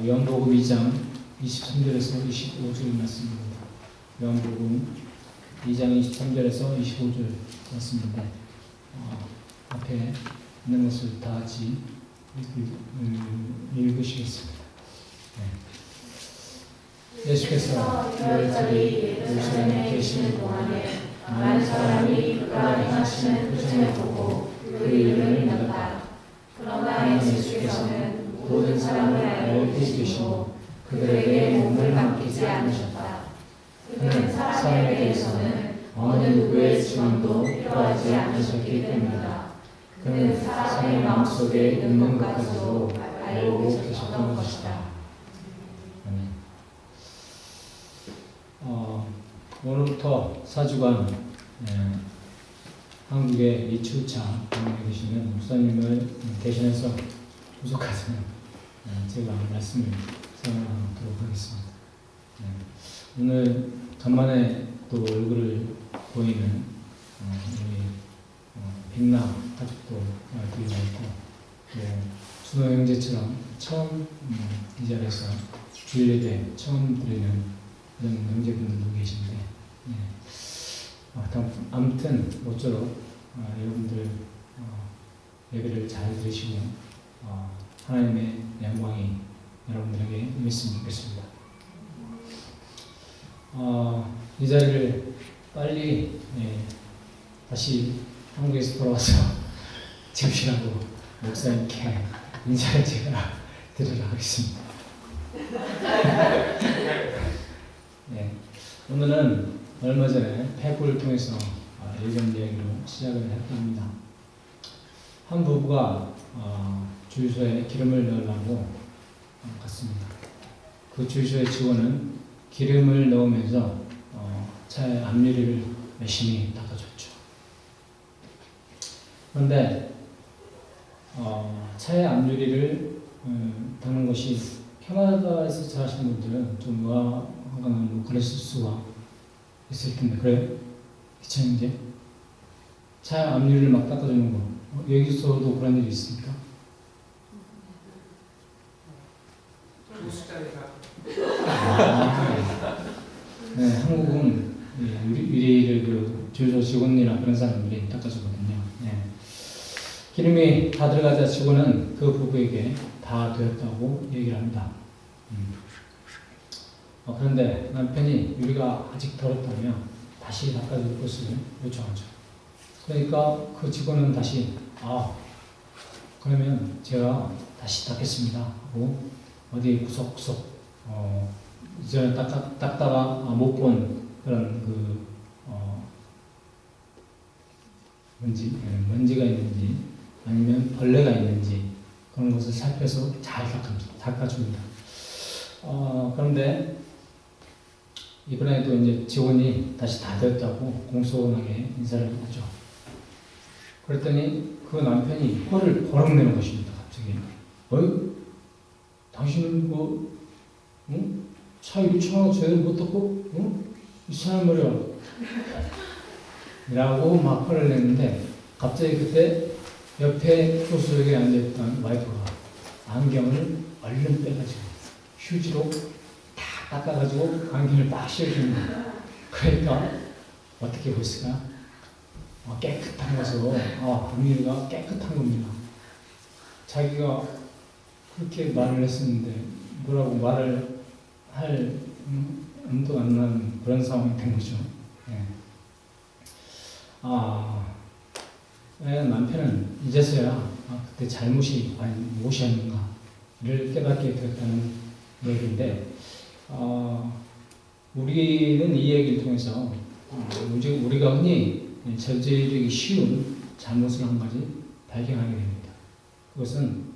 요한복음 2장 23절에서 25절 말씀입니다. 요한복음 2장 23절에서 25절 말씀인데 앞에 있는 것을 다 같이 읽으시겠습니다. 네. 예수께서 열절이 예루살렘에 계시는 동안에 많은 사람이 그가 행하시는 표징을 보고 그 이름을 믿었다. 그러나 예수께서는 모든 사람을 알고 계시고 그들에게 몸을 맡기지 않으셨다. 그는 사람에 대해서는 어느 누구의 증언도 필요하지 않으셨기 때문이다. 그는 사람의 마음속에 있는 것까지도 알고 계셨던 것이다. 오늘부터 4주간 한국의 이추차 방문해 계시는 목사님을 대신해서 부족하지만 제가 말씀을 전하도록 하겠습니다. 오늘 간만에 또 얼굴을 보이는 우리 백나 가족도 드리고 있고 또 준호 형제처럼 처음 이 자리에서 주일 예배 처음 드리는 그런 형제분들도 계신데 아무튼 모쪼록 여러분들 예배를 잘 들으시고 하나님의 영광이 여러분들에게 임했으면 좋겠습니다. 이 자리를 빨리 다시 한국에서 돌아와서 집시라고 목사님께 인사를 제가 드리도록 하겠습니다. 오늘은 얼마 전에 페이퍼를 통해서 읽은 이야기로 시작을 했다 합니다. 한 부부가 주유소에 기름을 넣으려고 갔습니다. 그 주유소의 직원은 기름을 넣으면서 차의 앞유리를 열심히 닦아줬죠. 그런데 차의 앞유리를 닦는 것이 캐나다에서 잘하시는 분들은 좀 의아하거나 그랬을 수가 있을 텐데 그래요? 이천인데 차 앞유리를 막 닦아주는 거 여기서도 그런 일이 있습니까? 네, 한국은 유리를 그 주유소 직원이나 그런 사람들이 닦아주거든요. 기름이 다 들어가자 직원은 그 부부에게 다 되었다고 얘기를 합니다. 그런데 남편이 유리가 아직 더럽다면 다시 닦아줄 것을 요청하죠. 그러니까 그 직원은 다시 그러면 제가 다시 닦겠습니다 하고 어디 구석구석 이전에 닦다가 못 본 그런 먼지가 있는지 아니면 벌레가 있는지 그런 것을 살펴서 잘 닦아줍니다. 그런데 이번에도 이제 직원이 다시 다 되었다고 공손하게 인사를 하죠. 그랬더니 그 남편이 화를 버럭 내는 것입니다. 갑자기 당신은 차 유치원 제대로 못 닦고 이상한 말이야 라고 막 화를 냈는데 갑자기 그때 옆에 조수석에 앉아있던 와이프가 안경을 얼른 빼가지고 휴지로 다 닦아가지고 안경을 딱 씌워줍니다. 그러니까 어떻게 보실까? 깨끗한 것으로 앞유리가 깨끗한 겁니다. 자기가 그렇게 말을 했었는데 뭐라고 말을 할 엄두가 안 나는 그런 상황이 된 거죠. 남편은 이제서야 그때 잘못이 무엇이었는가를 깨닫게 되었다는 얘기인데 우리는 이 얘기를 통해서 우리가 흔히 저지르기 쉬운 잘못을 한 가지 발견하게 됩니다. 그것은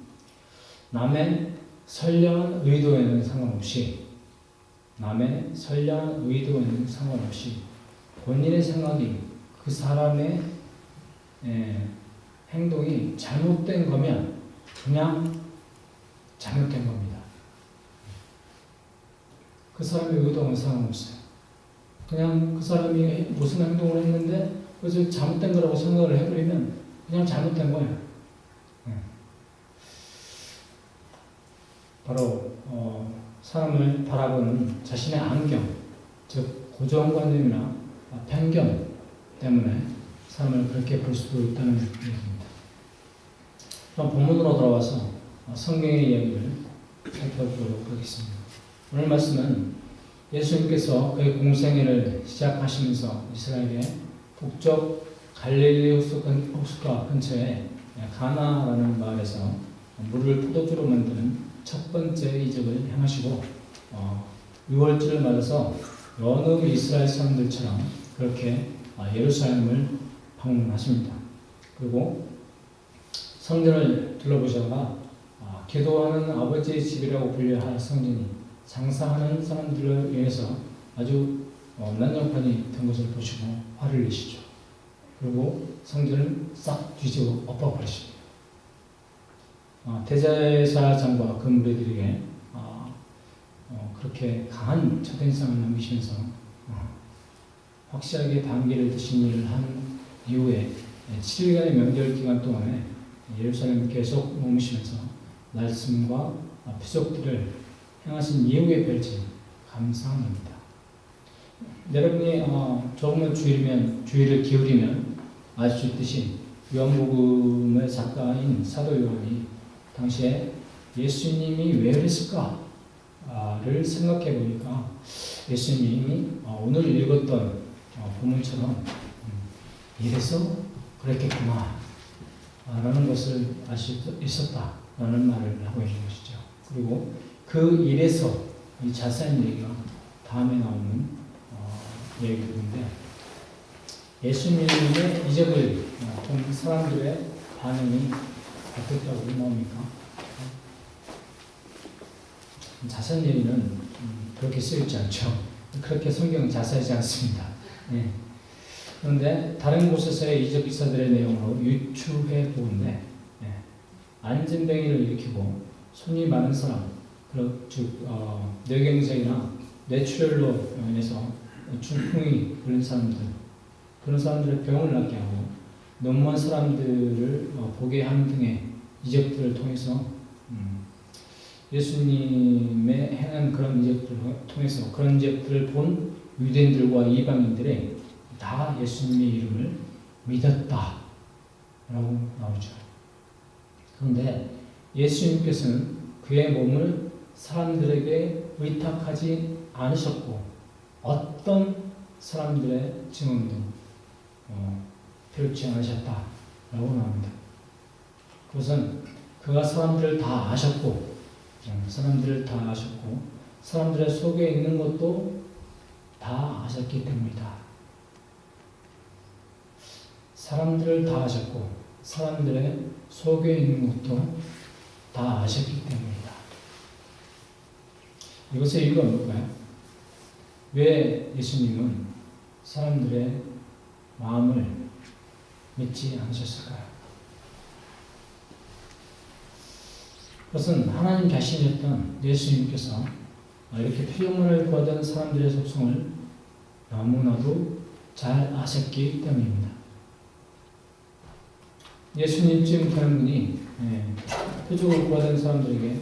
남의 선량한 의도에는 상관없이 본인의 생각이 그 사람의 행동이 잘못된 거면 그냥 잘못된 겁니다. 그 사람의 의도는 상관없어요. 그냥 그 사람이 무슨 행동을 했는데 그것을 잘못된 거라고 생각을 해버리면 그냥 잘못된 거예요. 바로 사람을 바라보는 자신의 안경, 즉 고정관념이나 편견 때문에 사람을 그렇게 볼 수도 있다는 얘기입니다. 그럼 본문으로 돌아와서 성경의 이야기를 살펴보도록 하겠습니다. 오늘 말씀은 예수님께서 그의 공생애를 시작하시면서 이스라엘의 북쪽 갈릴리 호숫가 근처에 가나라는 마을에서 물을 포도주로 만드는 첫 번째 이적을 행하시고 6월절을 맞아서 여느 이스라엘 사람들처럼 그렇게 예루살렘을 방문하십니다. 그리고 성전을 둘러보시다가 기도하는 아버지의 집이라고 불려할 성전이 장사하는 사람들을 위해서 아주 난장판이 된 것을 보시고 화를 내시죠. 그리고 성전을 싹 뒤집어 엎어버리십니다. 대제사장과 그 무리들에게 그렇게 강한 첫인상을 남기시면서 확실하게 단계를 드신 일을 한 이후에 7일간의 명절 기간 동안에 예루살렘을 계속 머무시면서 말씀과 표적들을 행하신 이후에 펼친 감사합니다. 여러분이 조금만 주의를 기울이면 알 수 있듯이 요한복음의 작가인 사도 요한이 당시에 예수님이 왜 그랬을까를 생각해 보니까 예수님이 오늘 읽었던 본문처럼 이래서 그랬겠구나 라는 것을 알 수 있었다라는 말을 하고 있는 것이죠. 그리고 그 일에서 이 자세한 얘기가 다음에 나오는 얘기인데 예수님의 이적을 본 사람들의 반응이 어떻다고 나옵니까? 자세한 얘기는 그렇게 쓰여있지 않죠. 그렇게 성경은 자세하지 않습니다. 네. 그런데 다른 곳에서의 이적 기사들의 내용으로 유추해 보는데 안진뱅이를 일으키고 손이 많은 사람, 즉 뇌경색이나 뇌출혈로 인해서 중풍이 걸린 사람들, 그런 사람들의 병을 낫게 하고 너무한 사람들을 보게 하는 등의 이적들을 통해서 예수님의 행한 그런 이적들을 통해서 그런 이적들을 본 유대인들과 이방인들이 다 예수님의 이름을 믿었다 라고 나오죠. 그런데 예수님께서는 그의 몸을 사람들에게 의탁하지 않으셨고 어떤 사람들의 증언도 필요치 않으셨다 라고 나옵니다. 그것은 그가 사람들을 다 아셨고 사람들의 속에 있는 것도 다 아셨기 때문이다. 사람들을 다 아셨고 사람들의 속에 있는 것도 다 아셨기 때문이다. 이것의 이유가 뭘까요? 왜 예수님은 사람들의 마음을 믿지 않으셨을까요? 그것은 하나님 자신이었던 예수님께서 이렇게 피조물을 구하던 사람들의 속성을 너무나도 잘 아셨기 때문입니다. 예수님쯤 되는 분이 표적을 구하던 사람들에게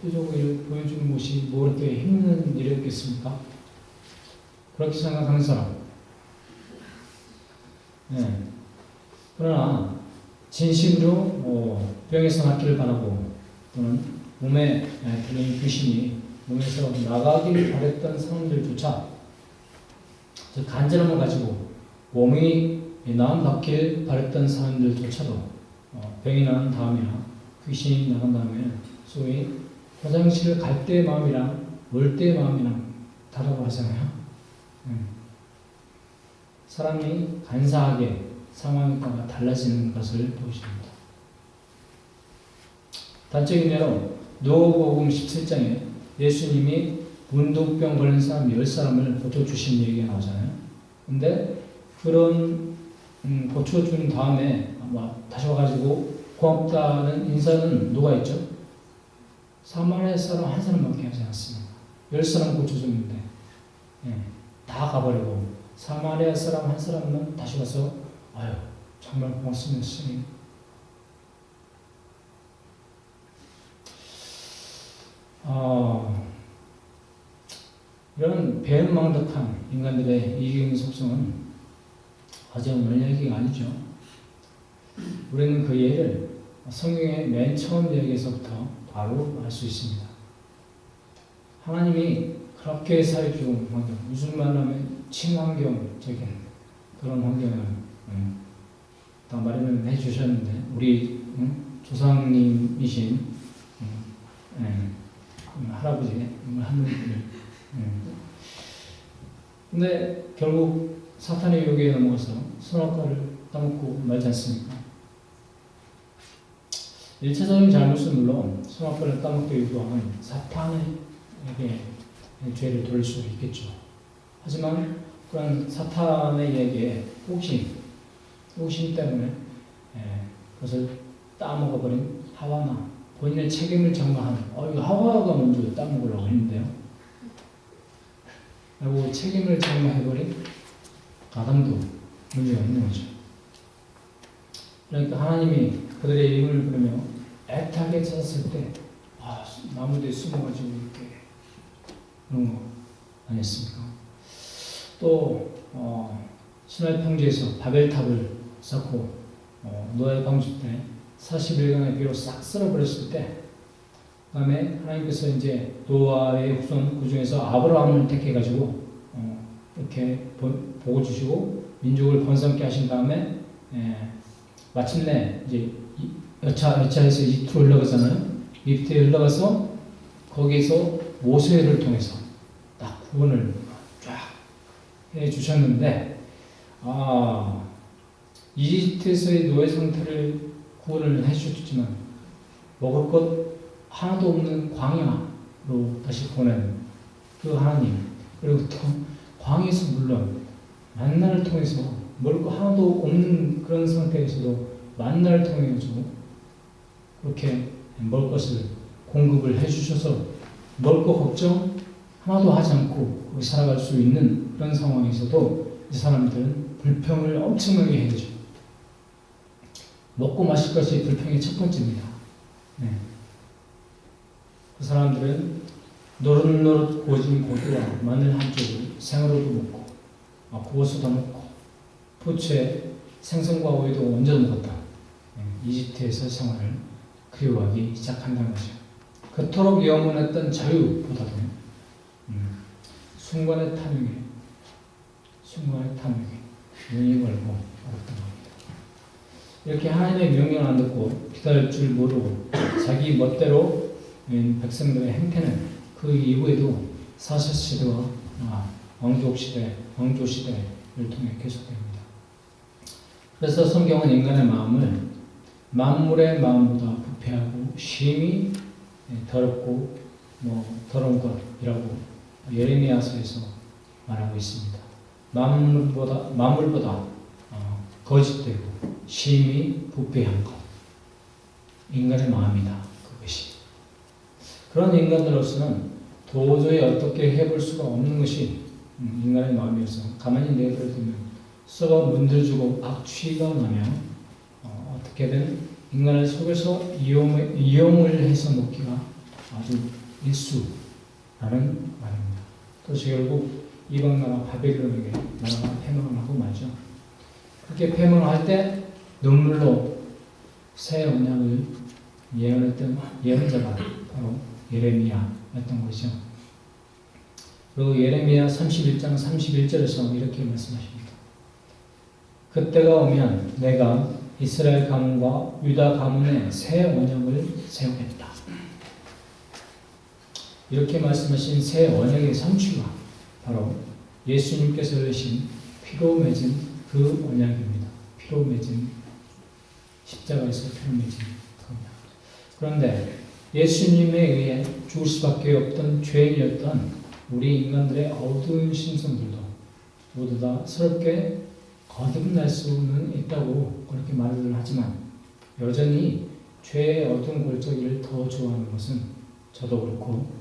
표적을 보여주는 것이 뭐 그렇게 힘든 일이었겠습니까? 그렇게 생각하는 사람. 그러나 진심으로 병에서 낫기를 바라고 또는 몸에 들린 귀신이 몸에서 나가기를 바랬던 사람들조차 간절함을 가지고 몸이 나음받기를 바랬던 사람들조차도 병이 나은 다음이나 귀신이 나간 다음에 소위 화장실을 갈 때의 마음이랑 올 때의 마음이랑 다르다고 하잖아요. 사람이 간사하게 상황에 따라 달라지는 것을 보여줍니다. 단적인 예로 누가복음 17장에 예수님이 문둥병 걸린 사람 10사람을 고쳐주신 얘기가 나오잖아요. 근데 그런 고쳐준 다음에 다시 와가지고 고맙다는 인사는 누가 했죠? 사마리아 사람 한 사람밖에 하지 않았습니다. 10사람 고쳐줬는데 다 가버리고 사마리아 사람 한 사람은 다시 와서 아유 정말 고맙습니다 스님. 이런 배은망덕한 인간들의 이기적인 속성은 아주 오늘 얘기가 아니죠. 우리는 그 예를 성경의 맨 처음 이야기에서부터 바로 알 수 있습니다. 하나님이 그렇게 살기 좋은 환경, 무슨 말하면 친환경적인 그런 환경을 다 마련해 주셨는데, 우리 조상님이신 할아버지, 할머니들. 근데 결국 사탄의 유혹에 넘어가서 선악과를 따먹고 말지 않습니까? 1차적인 잘못은 물론 선악과를 따먹게 유도하는 사탄에게 죄를 돌릴 수도 있겠죠. 하지만 그런 사탄에게 호심 때문에 그것을 따먹어버린 하와나 본인의 책임을 전가하는, 이거 하와가 먼저 따먹으려고 했는데요. 그리고 책임을 전가해버린 아담도 문제가 있는 거죠. 그러니까 하나님이 그들의 이름을 부르며 애타게 찾았을 때, 나무 뒤에 숨어가지고 이렇게 그런 거 아니었습니까? 또 시나이 평지에서 바벨탑을 쌓고 노아의 방주 때 40일간의 비로 싹 쓸어버렸을 때, 그 다음에 하나님께서 이제 노아의 후손 그 중에서 아브라함을 택해가지고 이렇게 복을 주시고 민족을 번성케 하신 다음에 마침내 이제 여차해서 이집트로 흘러가잖아요. 이집트에 흘러가서 거기서 모세를 통해서 딱 구원을 쫙 해주셨는데, 이집트에서의 노예 상태를 구원을 해주셨지만 먹을 것 하나도 없는 광야로 다시 보내는 그 하나님, 그리고 또 광야에서 물론 만나를 통해서 먹을 것 하나도 없는 그런 상태에서도 만나를 통해서 그렇게 먹을 것을 공급을 해주셔서 먹을 것 걱정 하나도 하지 않고 살아갈 수 있는 그런 상황에서도 이 사람들은 불평을 엄청나게 해야죠. 먹고 마실 것이 불평의 첫 번째입니다. 그 사람들은 노릇노릇 구워진 고기와 마늘 한 쪽을 생으로도 먹고 구워서도 먹고 부추에 생선과 오이도 얹어 먹었다. 이집트에서 생활을 그리워하기 시작한다는 거죠. 그토록 영원했던 자유보다도 순간의 탐욕에 눈이 멀고 어렵던 겁니다. 이렇게 하나님의 명령을 안 듣고 기다릴 줄 모르고 자기 멋대로 백성들의 행태는 그 이후에도 사사시대와 왕조시대를 통해 계속됩니다. 그래서 성경은 인간의 마음을 만물의 마음보다 부패하고 심히 더럽고 더러운 것이라고 예레미야서에서 말하고 있습니다. 만물보다 거짓되고 심히 부패한 것, 인간의 마음이다. 그것이. 그런 인간들로서는 도저히 어떻게 해볼 수가 없는 것이 인간의 마음이어서 가만히 내버려두면 썩어 문들주고 악취가 나며 어떻게든 인간을 속여서 이용을 해서 먹기가 아주 일수라는 말입니다. 또 결국 이방나라 바벨론에게 나라가 패망을 하고 말죠. 그렇게 패망할 때 눈물로 새 언약을 예언했던 예언자가 바로 예레미야였던 것이죠. 그리고 예레미야 31장 31절에서 이렇게 말씀하십니다. 그때가 오면 내가 이스라엘 가문과 유다 가문에 새 언약을 세우겠다. 이렇게 말씀하신 새 언약의 성취가 바로 예수님께서 흘리신 피로 맺은 그 언약입니다. 피로 맺은 십자가에서 피로 맺은 그 언약. 그런데 예수님에 의해 죽을 수밖에 없던 죄인이었던 우리 인간들의 어두운 심성들도 모두 다 새롭게 거듭날 수는 있다고 그렇게 말을 하지만 여전히 죄의 어두운 골짜기를 더 좋아하는 것은 저도 그렇고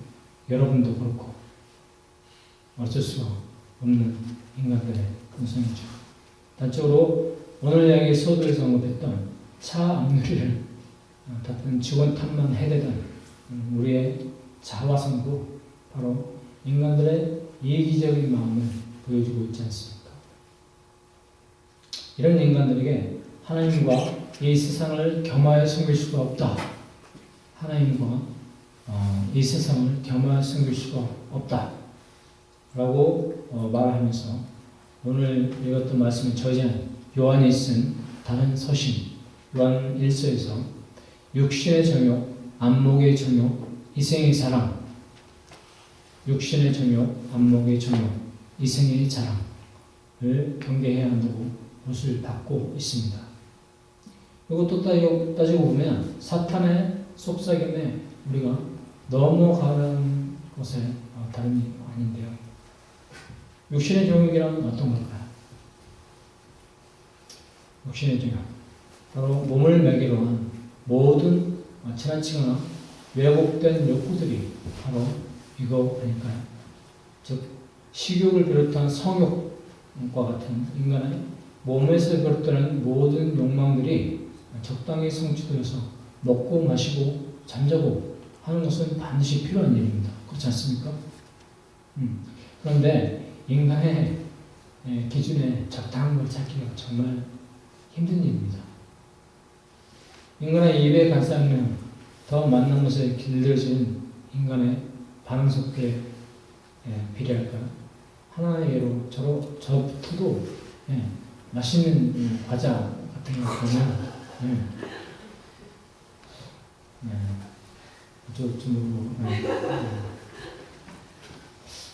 여러분도 그렇고 어쩔 수가 없는 인간들의 근성이죠. 단적으로 오늘 이야기 서두에서 언급했던 차 앞유리를 닫던 직원 탓만 해대던 우리의 자화성도 바로 인간들의 이기적인 마음을 보여주고 있지 않습니까? 이런 인간들에게 하나님과 이 세상을 겸하여 섬길 수가 없다. 하나님과 이 세상을 겸하여 섬길 수가 없다. 라고 말하면서 오늘 읽었던 말씀을 저지한 요한이 쓴 다른 서신 요한 1서에서 육신의 정욕, 안목의 정욕, 이생의 자랑, 육신의 정욕, 안목의 정욕, 이생의 자랑을 경계해야 한다고 못을 받고 있습니다. 이것도 따지고 보면 사탄의 속삭임에 우리가 넘어가는 것에 다름이 아닌데요. 육신의 정욕이란 어떤 걸까요? 육신의 정욕, 바로 몸을 매개로 한 모든 지나치거나 왜곡된 욕구들이 바로 이거 아닐까요? 즉 식욕을 비롯한 성욕과 같은 인간의 몸에서 비롯되는 모든 욕망들이 적당히 성취되어서 먹고 마시고 잠자고 하는 것은 반드시 필요한 일입니다. 그렇지 않습니까? 그런데 인간의 기준에 적당한 걸 찾기가 정말 힘든 일입니다. 인간의 입에 감싸면 더 만난 것에 길들여진 인간의 반응 속도에 비례할까요? 하나의 예로 저부터도 맛있는 과자 같은 거 보면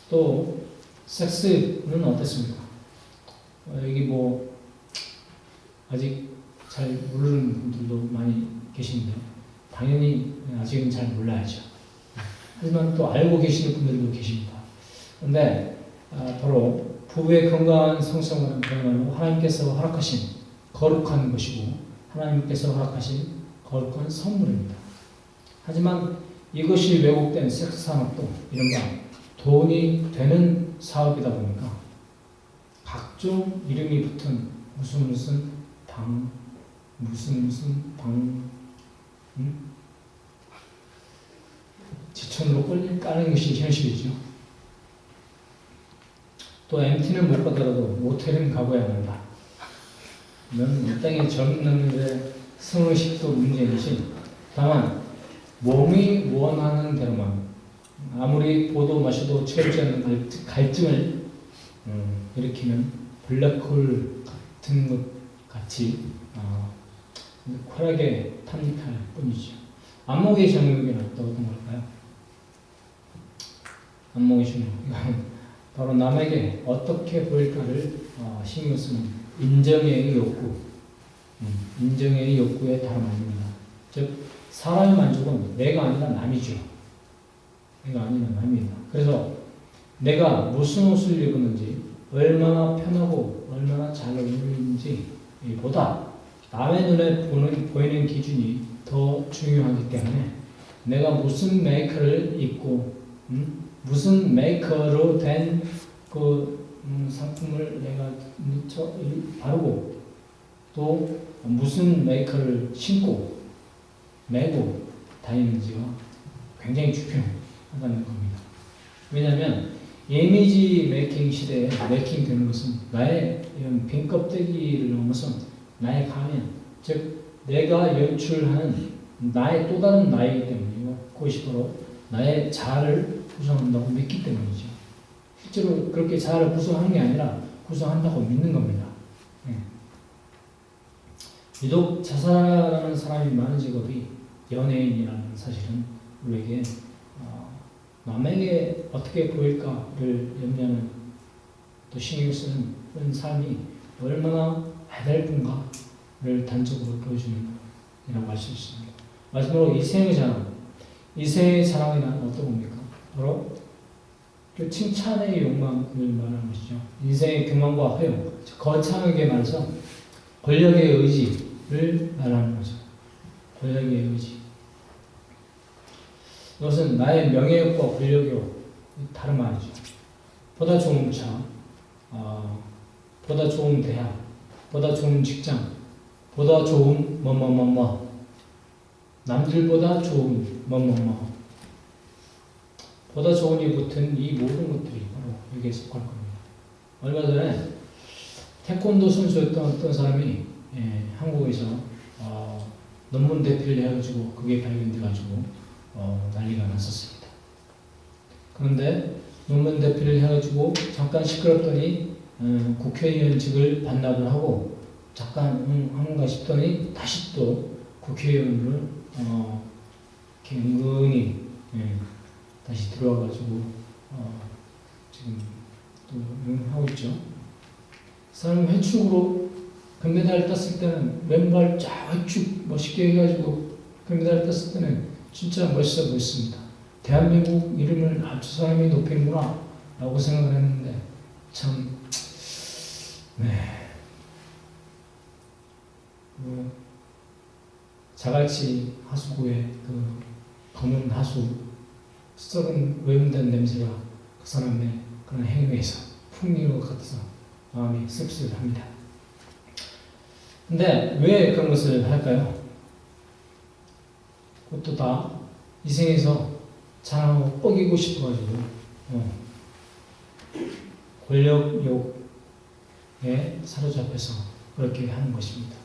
또 섹스는 어떻습니까? 여기 뭐 아직 잘 모르는 분들도 많이 계신데 당연히 아직은 잘 몰라야죠. 하지만 또 알고 계시는 분들도 계십니다. 그런데 바로 부부의 건강한 성생활은 그야말로 하나님께서 허락하신 거룩한 것이고 하나님께서 허락하신 거룩한 선물입니다. 하지만 이것이 왜곡된 섹스 산업도 이른바 돈이 되는 사업이다 보니까 각종 이름이 붙은 무슨 방 지천으로 까는 것이 현실이죠. 또 MT는 못 가더라도 모텔은 가봐야 한다. 이 땅에 젊은 놈들의 성의식도 문제이지 다만 몸이 원하는 대로만 아무리 보도 마셔도 채우지 않는 갈증을 일으키면 블랙홀 같은 것 같이 쾌락에 탐닉할 뿐이죠. 안목의 정욕은 어떤 걸까요? 안목의 정욕, 바로 남에게 어떻게 보일까를 신경 쓰는 인정의 욕구, 인정의 욕구의 다름 아닙니다. 즉 사람의 만족은 내가 아니라 남이죠. 내가 아니라 남입니다. 그래서 내가 무슨 옷을 입었는지, 얼마나 편하고 얼마나 잘 어울리는지 보다 남의 눈에 보이는 기준이 더 중요하기 때문에 내가 무슨 메이커를 입고 무슨 메이커로 된 그 상품을 내가 바르고 또 무슨 메이커를 신고 메고 다니는지가 굉장히 중요하다는 겁니다. 왜냐하면 이미지 메이킹 시대에 메이킹 되는 것은 나의 이런 빈 껍데기를 넘어서 나의 가면, 즉 내가 연출하는 나의 또 다른 나이기 때문이고 그것이 바로 나의 자아를 구성한다고 믿기 때문이죠. 실제로 그렇게 자아를 구성하는 게 아니라 구성한다고 믿는 겁니다. 유독 자살하는 사람이 많은 직업이 연예인이라는 사실은 우리에게 남에게 어떻게 보일까를 염려하는 또 신경 쓰는 그런 삶이 얼마나 해달픈가를 단적으로 보여주는 이라고 할 수 있습니다. 마지막으로 이생의 자랑. 이생의 자랑이란 어떤 겁니까? 바로 그 칭찬의 욕망을 말하는 것이죠. 인생의 교만과 허용, 거창하게 말해서 권력의 의지를 말하는 거죠. 권력의 의지. 이것은 나의 명예욕과 권력욕 다른 말이죠. 보다 좋은 차, 보다 좋은 대학, 보다 좋은 직장, 보다 좋은 뭐뭐뭐뭐, 남들보다 좋은 뭐뭐뭐. 보다 좋은 이 붙은 이 모든 것들이 바로 여기에 속할 겁니다. 얼마 전에 태권도 선수였던 어떤 사람이 한국에서 논문 대필을 해가지고 그게 발견돼가지고 난리가 났었습니다. 그런데 논문 대필을 해가지고 잠깐 시끄럽더니 국회의원직을 반납을 하고 잠깐 한가 싶더니 다시 또 국회의원을 이렇게 은근히 다시 들어와가지고 지금 또 하고 있죠. 사람 회축으로 금메달 땄을 때는 왼발 쫙 회축 멋있게 해가지고 금메달 땄을 때는 진짜 멋있어 보였습니다. 대한민국 이름을 저 사람이 높이는구나 라고 생각을 했는데 참 자갈치 하수구에 그 검은 하수 썩은 오염된 냄새가 그 사람의 그런 행위에서 풍기는 것 같아서 마음이 씁쓸합니다. 근데 왜 그런 것을 할까요? 그것도 다 이 생에서 자랑하고 뻐기고 싶어가지고 권력욕에 사로잡혀서 그렇게 하는 것입니다.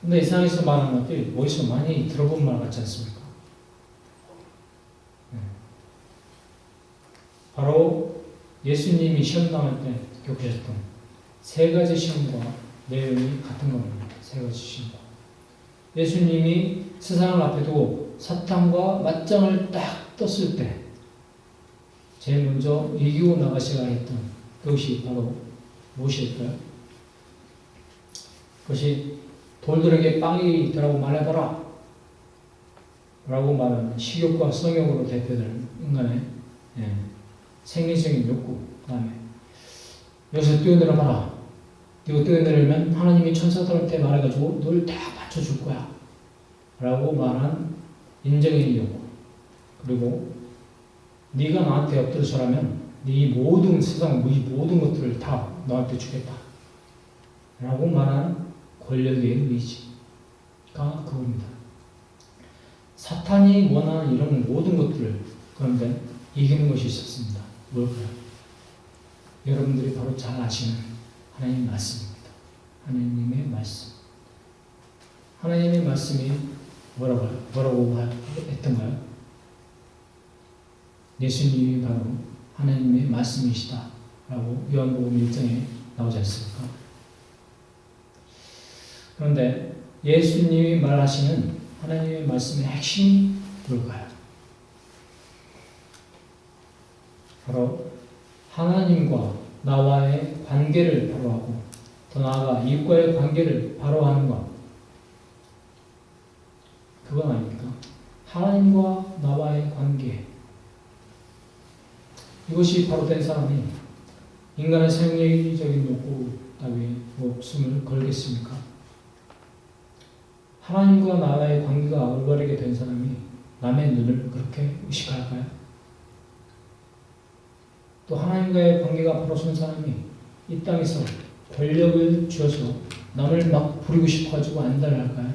근데 이 세상에서 말하는 것들이 어디서 많이 들어본 말 같지 않습니까? 바로 예수님이 시험 당할 때 겪으셨던 세 가지 시험과 내용이 같은 겁니다. 세 가지 시험과. 예수님이 세상을 앞에 두고 사탄과 맞짱을 딱 떴을 때 제일 먼저 이기고 나가셔야 했던 그것이 바로 무엇일까요? 그것이 돌들에게 빵이 있더라고 말해봐라 라고 말하는 식욕과 성욕으로 대표되는 인간의 생리적인 욕구. 그 다음에 여기서 뛰어내려봐라. 이거 뛰어내리면 하나님이 천사들한테 말해가지고 널 다 맞춰줄 거야 라고 말한 인정의 욕구. 그리고 네가 나한테 엎드려 절하면 네 모든 세상 이 모든 것들을 다 너한테 주겠다 라고 말한 권력의 의지가 그겁니다. 사탄이 원하는 이런 모든 것들을 그런데 이기는 것이 있었습니다. 뭘까요? 여러분들이 바로 잘 아시는 하나님의 말씀입니다. 하나님의 말씀. 하나님의 말씀이 뭐라고 했던가요? 예수님이 바로 하나님의 말씀이시다 라고 요한복음 1장에 나오지 않습니까? 그런데 예수님이 말하시는 하나님의 말씀의 핵심이 뭘까요? 바로 하나님과 나와의 관계를 바로하고 더 나아가 이웃과의 관계를 바로하는 것. 그건 아닙니까? 하나님과 나와의 관계. 이것이 바로 된 사람이 인간의 생리적인 욕구 따위에 목숨을 걸겠습니까? 하나님과 나와의 관계가 올바르게 된 사람이 남의 눈을 그렇게 의식할까요? 또 하나님과의 관계가 바로 선 사람이 이 땅에서 권력을 쥐어서 남을 막 부리고 싶어가지고 안달을 할까요?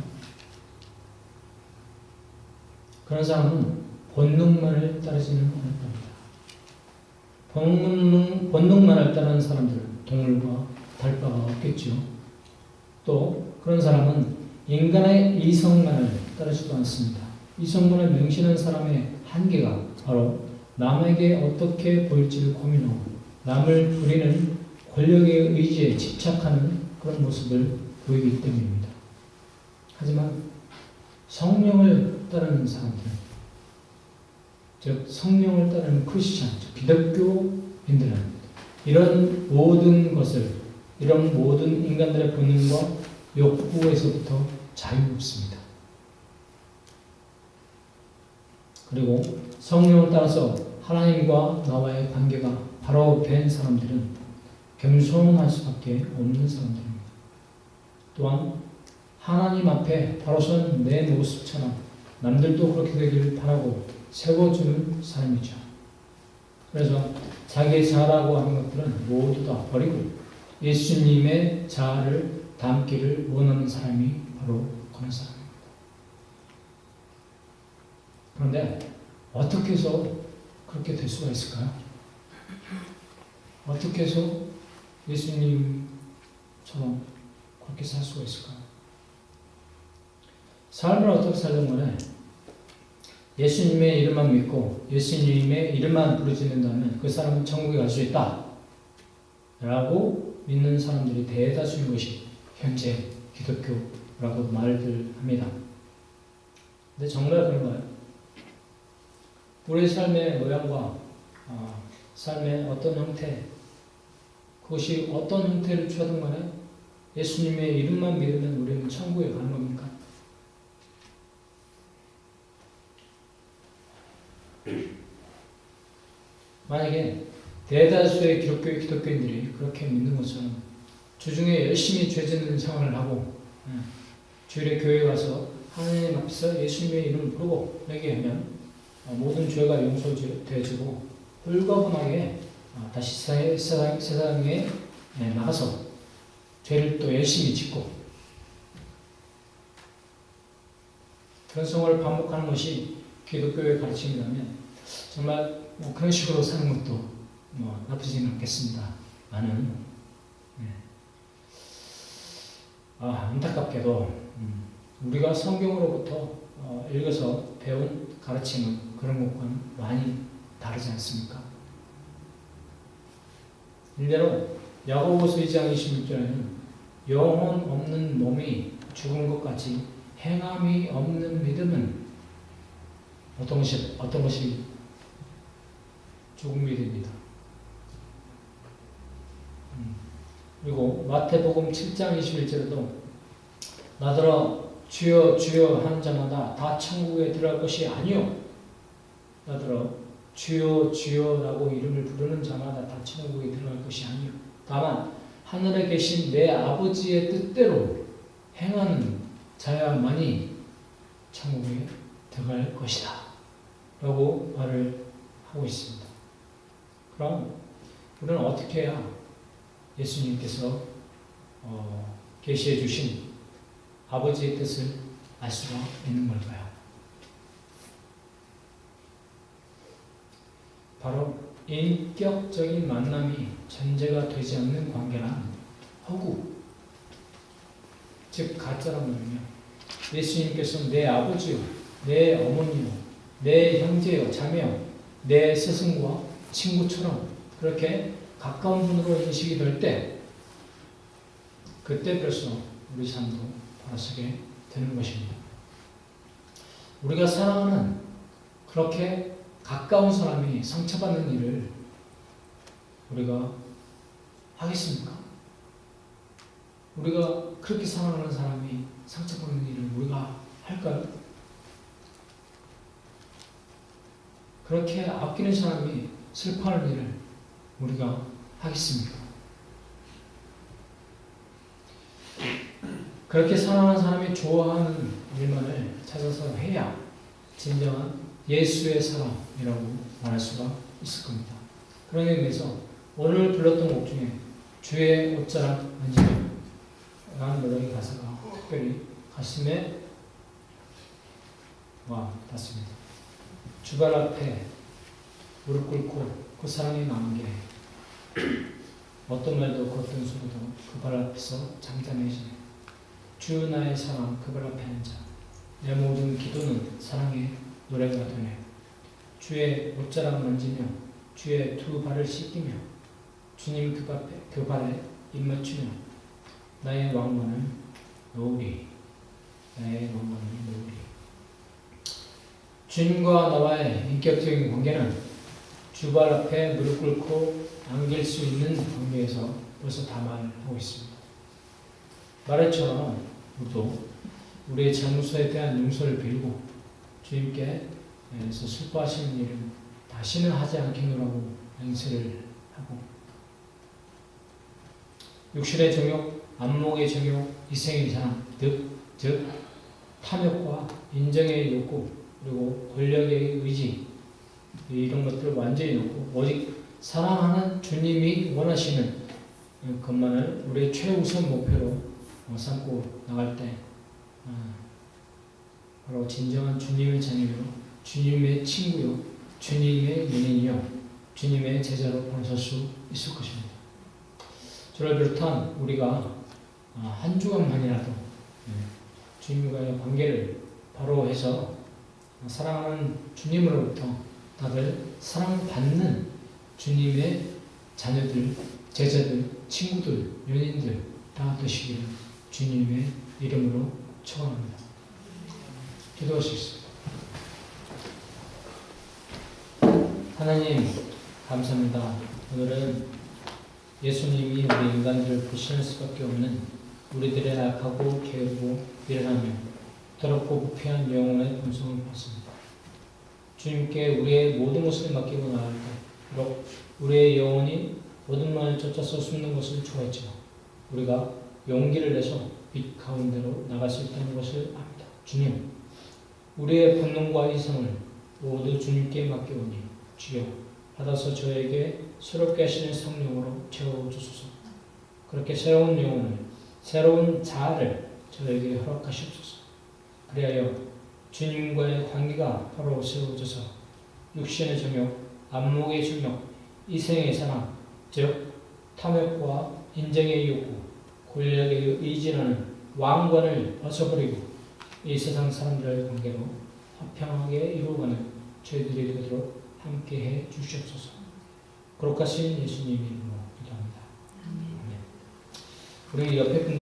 그런 사람은 본능만을 따르지는 않을 겁니다. 본능만을 따르는 사람들은 동물과 다를 바가 없겠죠. 또 그런 사람은 인간의 이성만을 따르지도 않습니다. 이성만을 명시하는 사람의 한계가 바로 남에게 어떻게 보일지를 고민하고 남을 부리는 권력의 의지에 집착하는 그런 모습을 보이기 때문입니다. 하지만 성령을 따르는 사람들은, 즉 성령을 따르는 크리스찬, 즉 기독교인들은 이런 모든 것을, 이런 모든 인간들의 본능과 욕구에서부터 자유롭습니다. 그리고 성령을 따라서 하나님과 나와의 관계가 바로 된 사람들은 겸손할 수밖에 없는 사람들입니다. 또한 하나님 앞에 바로 선 내 모습처럼 남들도 그렇게 되기를 바라고 세워주는 사람이죠. 그래서 자기의 자아라고 하는 것들은 모두 다 버리고 예수님의 자아를 담기를 원하는 사람이 바로 그런 사람입니다. 그런데 어떻게 해서 그렇게 될 수가 있을까요? 어떻게 해서 예수님처럼 그렇게 살 수가 있을까요? 삶을 어떻게 살든 간에 예수님의 이름만 믿고 예수님의 이름만 부르짖는다면 그 사람은 천국에 갈 수 있다 라고 믿는 사람들이 대다수인 것이 현재 기독교라고 말들 합니다. 근데 정말 그런가요? 우리 삶의 모양과 삶의 어떤 형태, 그것이 어떤 형태를 취하든 간에 예수님의 이름만 믿으면 우리는 천국에 가는 겁니까? 만약에 대다수의 기독교인들이 그렇게 믿는 것처럼 주중에 열심히 죄 짓는 생활을 하고 주일에 교회 가서 하나님 앞에서 예수님의 이름을 부르고 얘기하면 모든 죄가 용서되어지고 홀가분하게 다시 세상에 나가서 죄를 또 열심히 짓고 그런 생활을 반복하는 것이 기독교의 가르침이라면 정말 그런 식으로 사는 것도 나쁘지는 않겠습니다. 안타깝게도 우리가 성경으로부터 읽어서 배운 가르침은 그런 것과는 많이 다르지 않습니까? 일례로 야고보서 2장 26절에는 영혼 없는 몸이 죽은 것 같이 행함이 없는 믿음은 어떤 것이 죽은 믿음입니다. 그리고 마태복음 7장 21절에도 나더러 주여 주여 하는 자마다 다 천국에 들어갈 것이 아니요 나더러 주여 주여라고 이름을 부르는 자마다 다 천국에 들어갈 것이 아니요 다만 하늘에 계신 내 아버지의 뜻대로 행하는 자야만이 천국에 들어갈 것이다 라고 말을 하고 있습니다. 그럼 우리는 어떻게 해야 예수님께서 계시해 주신 아버지의 뜻을 알 수가 있는 걸까요? 바로 인격적인 만남이 전제가 되지 않는 관계란 허구, 즉 가짜란 말이며 예수님께서 내 아버지요, 내 어머니요, 내 형제요, 자매요, 내 스승과 친구처럼 그렇게 가까운 분으로 인식이 될 때 그때 벌써 우리 삶도 바라서게 되는 것입니다. 우리가 사랑하는 그렇게 가까운 사람이 상처받는 일을 우리가 하겠습니까? 우리가 그렇게 사랑하는 사람이 상처받는 일을 우리가 할까요? 그렇게 아끼는 사람이 슬퍼하는 일을 우리가 하겠습니까? 그렇게 사랑하는 사람이 좋아하는 일만을 찾아서 해야 진정한 예수의 사랑이라고 말할 수가 있을 겁니다. 그런 의미에서 오늘 불렀던 곡 중에 주의 옷자락 만지며 라는 노래의 가사가 특별히 가슴에 와 닿습니다. 주발 앞에 무릎 꿇고 그 사랑이 나온 게 어떤 말도 걷던 소리도 그 발 앞에서 잠잠해지네. 주 나의 사랑 그 발 앞에 앉아 내 모든 기도는 사랑의 노래가 되네. 주의 옷자락 만지며 주의 두 발을 씻기며 주님 그 발에 입 맞추며 나의 왕관을 놓으리. 나의 왕관을 놓으리. 주님과 나와의 인격적인 관계는 주발 앞에 무릎 꿇고 안길 수 있는 관계에서 벌써 다 말하고 있습니다. 마레처럼 우리도 우리의 잘못에 대한 용서를 빌고 주님께서 슬퍼하시는 일을 다시는 하지 않겠노라고 맹세를 하고 육신의 정욕, 안목의 정욕, 이생의 사랑, 즉 탐욕과 인정의 욕구 그리고 권력의 의지 이런 것들을 완전히 놓고 오직 사랑하는 주님이 원하시는 것만을 우리의 최우선 목표로 삼고 나갈 때 바로 진정한 주님의 자녀로 주님의 친구요, 주님의 연인이요, 주님의 제자로 보내실 수 있을 것입니다. 저를 비롯한 우리가 한 주간만이라도 주님과의 관계를 바로 해서 사랑하는 주님으로부터 다들 사랑받는 주님의 자녀들, 제자들, 친구들, 연인들 다 되시기를 주님의 이름으로 축원합니다. 기도하시겠습니다. 하나님 감사합니다. 오늘은 예수님이 우리 인간들을 보시는 수밖에 없는 우리들의 악하고 게으르고 미련하며 더럽고 부패한 영혼의 본성을 봤습니다. 주님께 우리의 모든 것을 맡기고 나갈 때 비록 우리의 영혼이 모든 말을 쫓아서 숨는 것을 좋아했지만 우리가 용기를 내서 빛 가운데로 나갈 수 있다는 것을 압니다. 주님, 우리의 본능과 이성을 모두 주님께 맡겨오니 주여 받아서 저에게 새롭게 하시는 성령으로 채워주소서. 그렇게 새로운 영혼을, 새로운 자아를 저에게 허락하시옵소서. 그리하여 주님과의 관계가 바로 세워져서 육신의 정욕, 안목의 정욕, 이생의 사랑, 즉 탐욕과 인정의 욕구, 권력의 의지라는 왕관을 벗어버리고 이 세상 사람들의 관계로 화평하게 이루어가는 저희들이 되도록 함께해 주시옵소서. 거룩하신 예수님 이름으로 기도합니다. 아멘. 우리 옆에 분